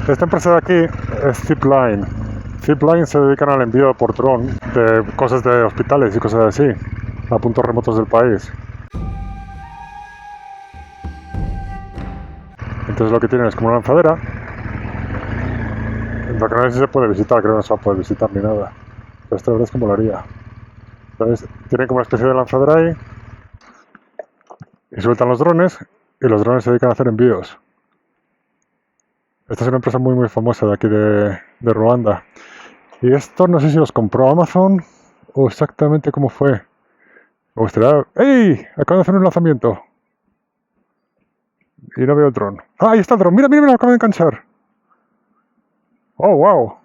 Esta empresa de aquí es ZipLine. ZipLine se dedican al envío por dron de cosas de hospitales y cosas así, a puntos remotos del país. Entonces lo que tienen es como una lanzadera. Lo que no sé si se puede visitar, creo que no se va a poder visitar ni nada. Pero esta verdad es que molaría. Entonces tienen como una especie de lanzadera ahí y sueltan los drones y los drones se dedican a hacer envíos. Esta es una empresa muy famosa de aquí de Ruanda. Y esto no sé si los compró Amazon o exactamente cómo fue. Me gustaría... ¡Ey! Acabo de hacer un lanzamiento. Y no veo el dron. ¡Ah, ahí está el dron! ¡Mira, lo acabo de enganchar! ¡Oh, wow!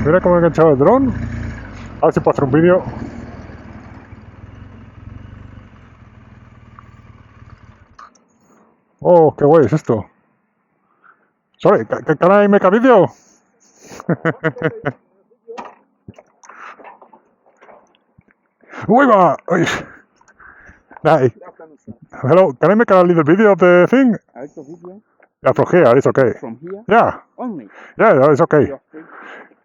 Mira cómo he enganchado el dron. A ver si puedo hacer un vídeo. ¡Oh, qué guay es esto! Sorry, can I make a video? ¡Uy, va! Uy. Hi. Hello, can I make a little video of the thing? A little video? Yeah, from here, it's okay. From here? Yeah, Only? yeah, it's okay. You're free?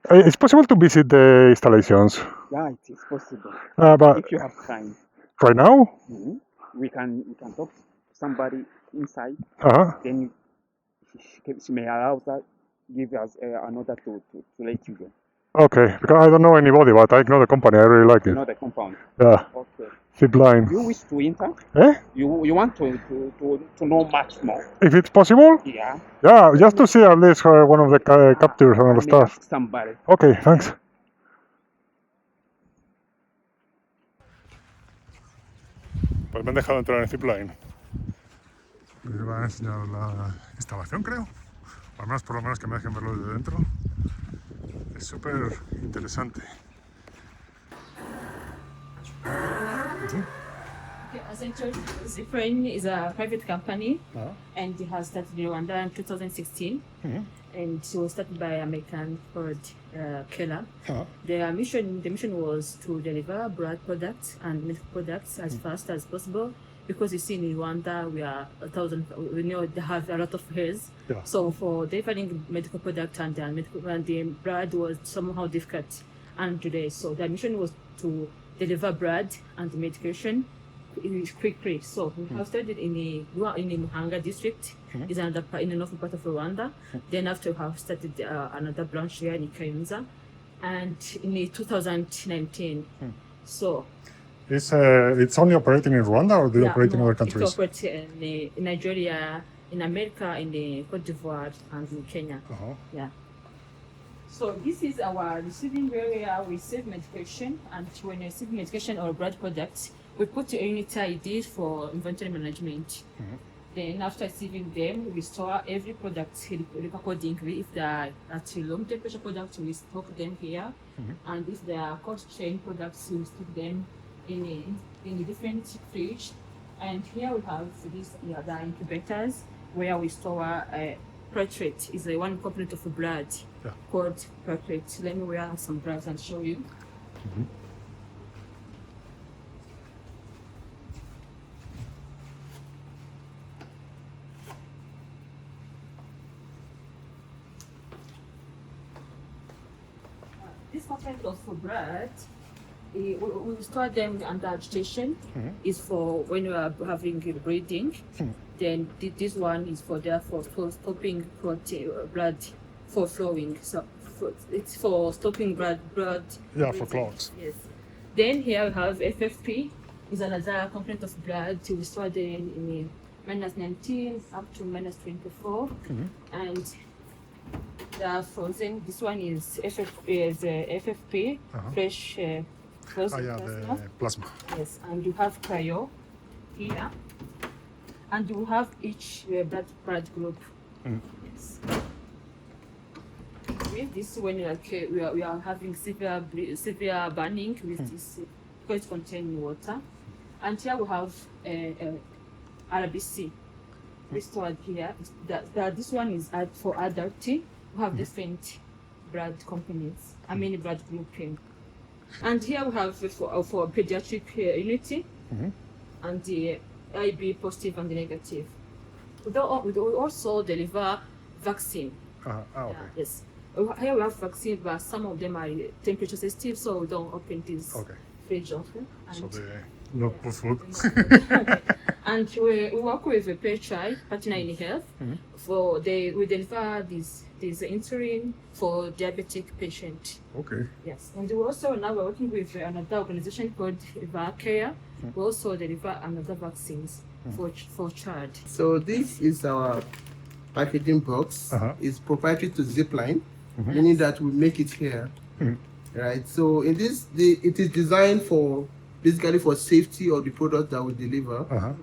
It's possible to visit the installations. Yeah, it is possible. But If you have time. right now? We can talk to somebody inside. Then she may allow that, give us another to let you go. Okay, because I don't know anybody, but I know the company. I really like it. You know the compound? Yeah. Okay. ZipLine. You wish to enter? Eh? You want to know much more? If it's possible? Yeah. Yeah, just to see at least one of the captures and all the stuff. Ask somebody. Okay, thanks. Pues me han dejado entrar en ZipLine. Les van a enseñar la instalación, creo. O al menos, por lo menos que me dejen verlo desde dentro. Es súper interesante. Okay, as I told you, ZipLine is a private company and it has started in Rwanda in 2016. And it was started by an American called Keller. The mission was to deliver blood products and medical products as fast as possible, because you see in Rwanda we know they have a lot of haze. Yeah. So for delivering medical product and the blood was somehow difficult and today. So the mission was to deliver blood and medication quickly. So we have started in the Muhanga district, is another in the northern part of Rwanda. Then after we have started another branch here in Kayonza, and in 2019. So It's only operating in Rwanda, or do you operate in other countries? It operates in Nigeria, in America, in the Cote d'Ivoire, and in Kenya. Yeah. So this is our receiving area. We receive medication, and when you receive medication or blood products, we put a unit ID for inventory management. Then after receiving them, we store every product accordingly. If they are at room temperature products, we stock them here. And if they are cold chain products, we stock them in a different fridge. And here we have the incubators where we store platelet. Is one component of blood called platelet. Let me wear some gloves and show you. This component of blood, we store them under agitation. Is for when you are having bleeding. Then this one is for stopping blood for flowing. So it's for stopping blood. Yeah, for clots. Yes. Then here we have FFP. Is another component of blood. We store them in -19 up to -24, and they are frozen. This one is FFP, fresh frozen plasma. The plasma. Yes, and you have cryo here, and you have each blood group. Yes. With this, when we are having severe burning with this, because it contains water, and here we have RBC. Restored here. This one is for adult. We have different blood components. Blood grouping. And here we have for pediatric unity, and the IB positive and the negative. we also deliver vaccine. Okay. Yes. Here we have vaccine, but some of them are temperature sensitive, so we don't open this fridge often. So they not put food. And we work with a partner in health. We deliver this insulin for diabetic patient. Okay. Yes, and we also now we're working with another organization called Care. We also deliver another vaccines for child. So this is our packaging box. It's proprietary to ZipLine, meaning that we make it here, right? So in this, it is designed for basically for safety of the product that we deliver.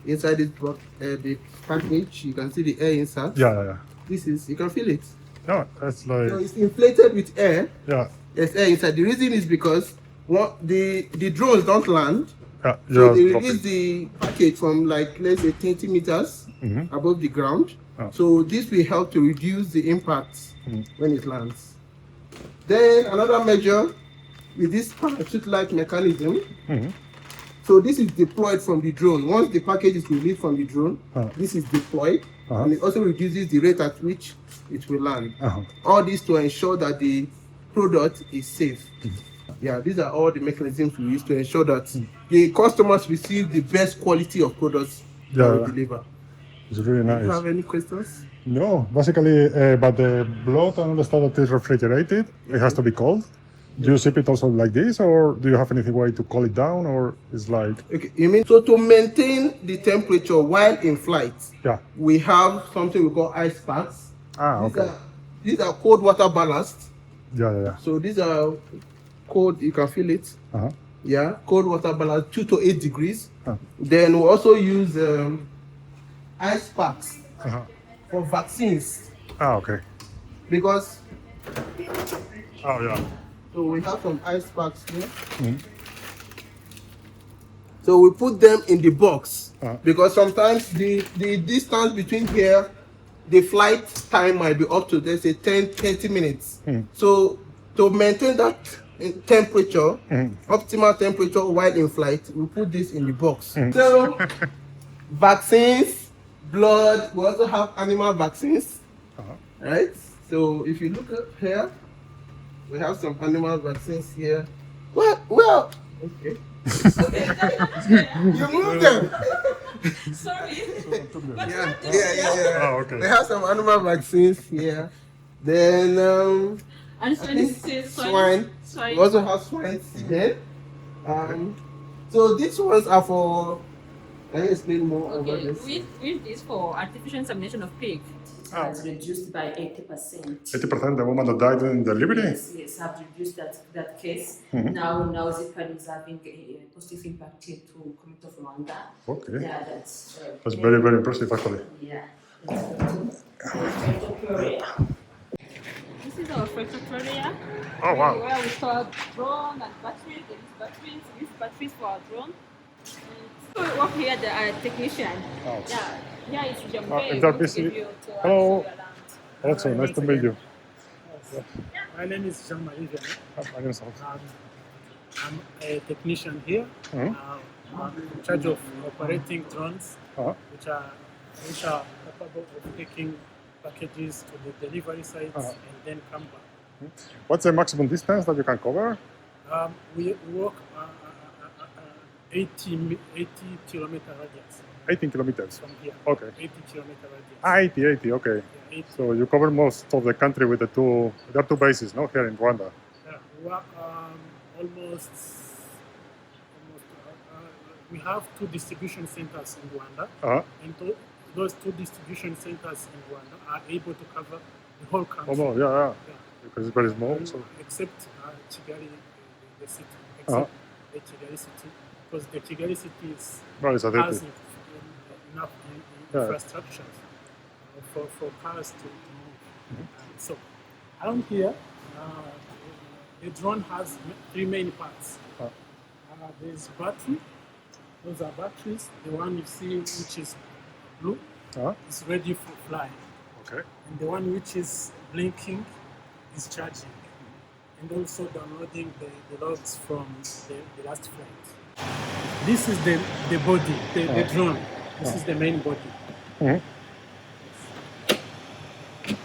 Inside this box, the package, you can see the air inside. Yeah. This is, you can feel it. Yeah, that's like. So it's inflated with air. Yeah. There's air inside. The reason is because the drones don't land. Yeah. So they release the package from like, let's say 20 meters above the ground. So this will help to reduce the impact when it lands. Then another measure with this parachute-like mechanism. So this is deployed from the drone. Once the package is released from the drone, this is deployed, and it also reduces the rate at which it will land. All this to ensure that the product is safe. Yeah, these are all the mechanisms we use to ensure that the customers receive the best quality of products that we deliver. It's really nice. Do you have any questions? No, basically, but the blood, I understand that is refrigerated. It has to be cold. Do you ship it also like this, or do you have anything way to cool it down, or it's like? Okay, you mean so to maintain the temperature while in flight? Yeah. We have something we call ice packs. Okay. These are cold water ballast. Yeah. So these are cold. You can feel it. Yeah, cold water ballast, 2 to 8 degrees. Then we also use ice packs for vaccines. Okay. Because. Yeah. So we have some ice packs here. So we put them in the box because sometimes the distance between here, the flight time might be up to, let's say, 10-20 minutes. So to maintain that temperature, optimal temperature while in flight, we put this in the box. So vaccines, blood, we also have animal vaccines, right? So if you look up here, we have some animal vaccines here. Well, okay. You moved them. Sorry. Yeah. Okay. We have some animal vaccines here. Then And swine. We also have swine here. So these ones are for. Can you explain more about this? With this for artificial insemination of pig. Has reduced by 80%. 80% the woman that died in delivery? Yes, have reduced that case. Now ZipLine is having a positive impact to community of Rwanda. Okay. Yeah, that's very, very impressive actually. Yeah. This is our area. Oh wow. Where we store drone and batteries. These batteries for our drone. So we work here the technician. Yeah, it's Jambe. Hello. Also, nice to meet you. My name is Jean-Marie Vianney. My name is I'm a technician here. I'm in charge of operating drones, which are capable of taking packages to the delivery sites and then come back. What's the maximum distance that you can cover? We work 80 kilometer radius. 18 kilometers. From here. Okay. 80 kilometer radius. 80, okay. Yeah, 80. So you cover most of the country with there are two bases, no? Here in Rwanda. Yeah, we are almost we have 2 distribution centers in Rwanda, and those 2 distribution centers in Rwanda are able to cover the whole country. Oh, yeah. Because it's very small. So. Except Kigali, the city. Except the Kigali city, because the Kigali city has enough infrastructure for cars to move. So around here, the drone has 3 main parts. There's battery. Those are batteries. The one you see, which is blue, is ready for flying. Okay. And the one which is blinking is charging. And also downloading the logs from the last flight. This is the body, the drone. This is the main body.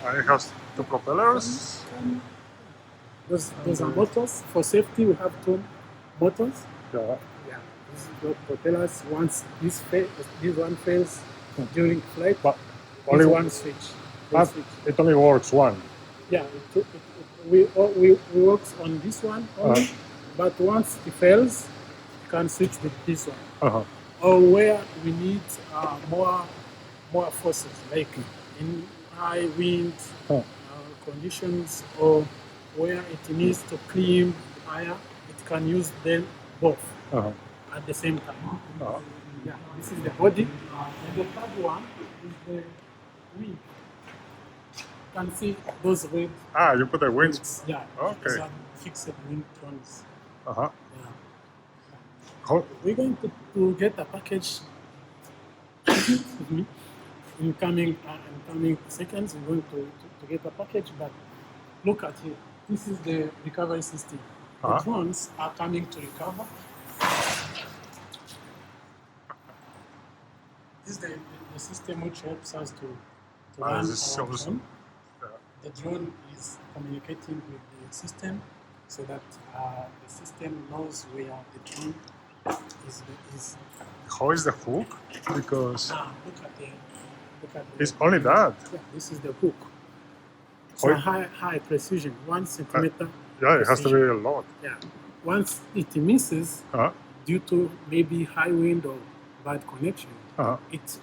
And it has two propellers. Those are motors. For safety, we have two motors. Yeah. Yeah. These are propellers. Once this one fails during flight, But only one switch. It only works one. Yeah, we works on this one only, but once it fails, you can switch with this one. Or where we need more forces, like in high wind conditions, or where it needs to climb higher, it can use them both at the same time. Yeah, this is the body, and the third one is the wing. You can see those red. You put the wings. Yeah. Okay. These are fixed wing drones. Yeah. We're going to get a package in coming seconds. We're going to get a package, but look at it. This is the recovery system. The drones are coming to recover. This is the system which helps us to run our drone. The drone is communicating with the system so that the system knows where the drone is. How is the hook? Because look at the it's only that. Yeah, this is the hook. It's a high precision, 1 centimeter. Yeah, it has to be a lot. Yeah. Once it misses, due to maybe high wind or bad connection, it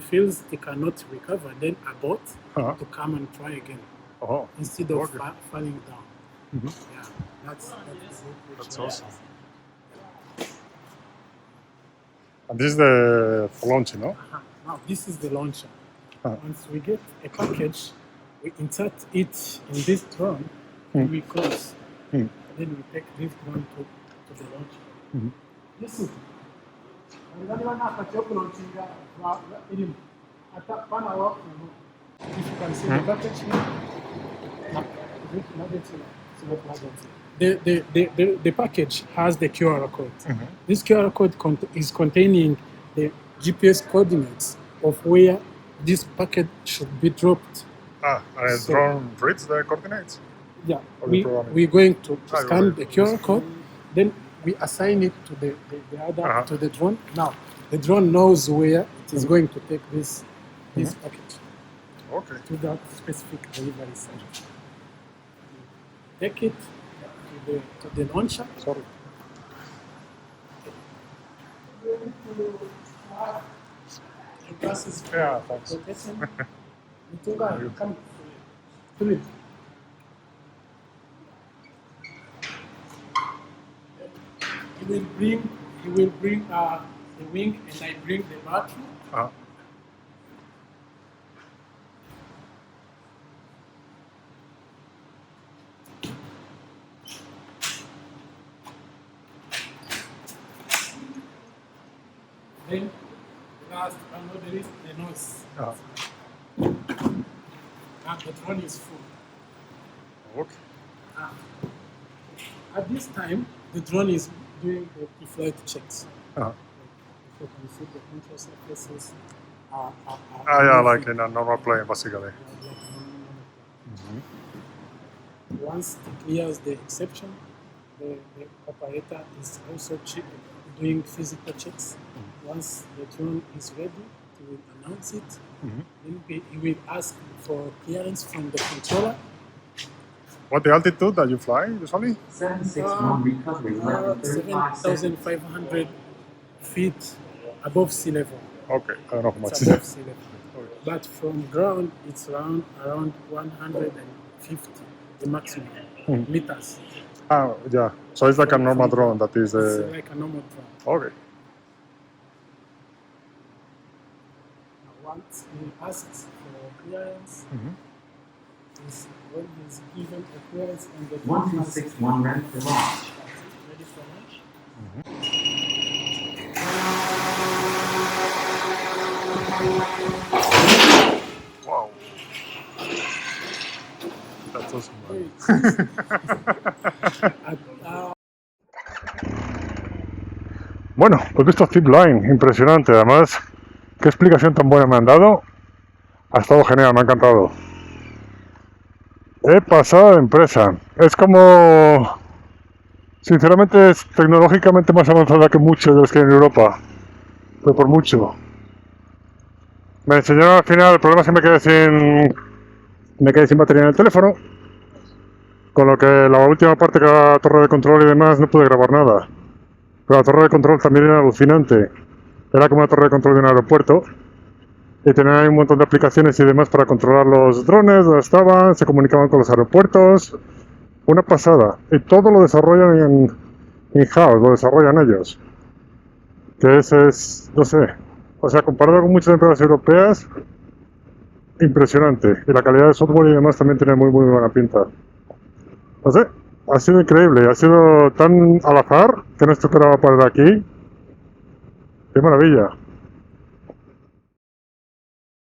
feels it cannot recover. Then abort to come and try again instead of falling down. Yeah, that's awesome. And this is the launcher, no? Now this is the launcher. Once we get a package, we insert it in this drone, we close. Then we take this drone to the launcher. This is if you can see the package here. The package has the QR code. This QR code is containing the GPS coordinates of where this packet should be dropped. And the drone reads the coordinates? Yeah, we're going to scan the QR code, then we assign it to the other to the drone. Now the drone knows where it is going to take this package to that specific delivery site. Take it to the launcher. Sorry. Yeah, thanks. Come to it. He will bring the wing, and I bring the battery. Then last but not least, the nose. Now the drone is full. Okay. At this time, the drone is doing the pre-flight checks. You can see the control surfaces yeah, like in a normal plane, basically. Once it clears the exception, the operator is also doing physical checks. Once the drone is ready, he will announce it. Then he will ask for clearance from the controller. What the altitude that you fly usually? 761 recovery level 7,500 feet above sea level. Okay, I don't know how much. It's above sea level. But from ground, it's around 150, the maximum meters. Yeah. So it's like a normal drone that is. It's like a normal drone. Okay. Once he asks for clearance, is when he's given a clearance and the 1261 ready for launch. Ready for launch. Wow. That's awesome. Bueno, pues visto ZipLine, impresionante. Además, qué explicación tan buena me han dado. Ha estado genial, me ha encantado. He pasado de empresa. Es como... Sinceramente es tecnológicamente más avanzada que muchos de los que hay en Europa. Pero por mucho. Me enseñaron al final, el problema es que me quedé sin batería en el teléfono. Con lo que la última parte, que era la torre de control y demás, no pude grabar nada. Pero la torre de control también era alucinante. Era como una torre de control de un aeropuerto. Y tenía un montón de aplicaciones y demás para controlar los drones, donde estaban, se comunicaban con los aeropuertos. Una pasada. Y todo lo desarrollan in-house, lo desarrollan ellos. Que es, no sé. O sea, comparado con muchas empresas europeas, impresionante. Y la calidad de software y demás también tiene muy buena pinta. No sé, ha sido increíble. Ha sido tan al azar que no esperaba parar aquí. ¡Qué maravilla!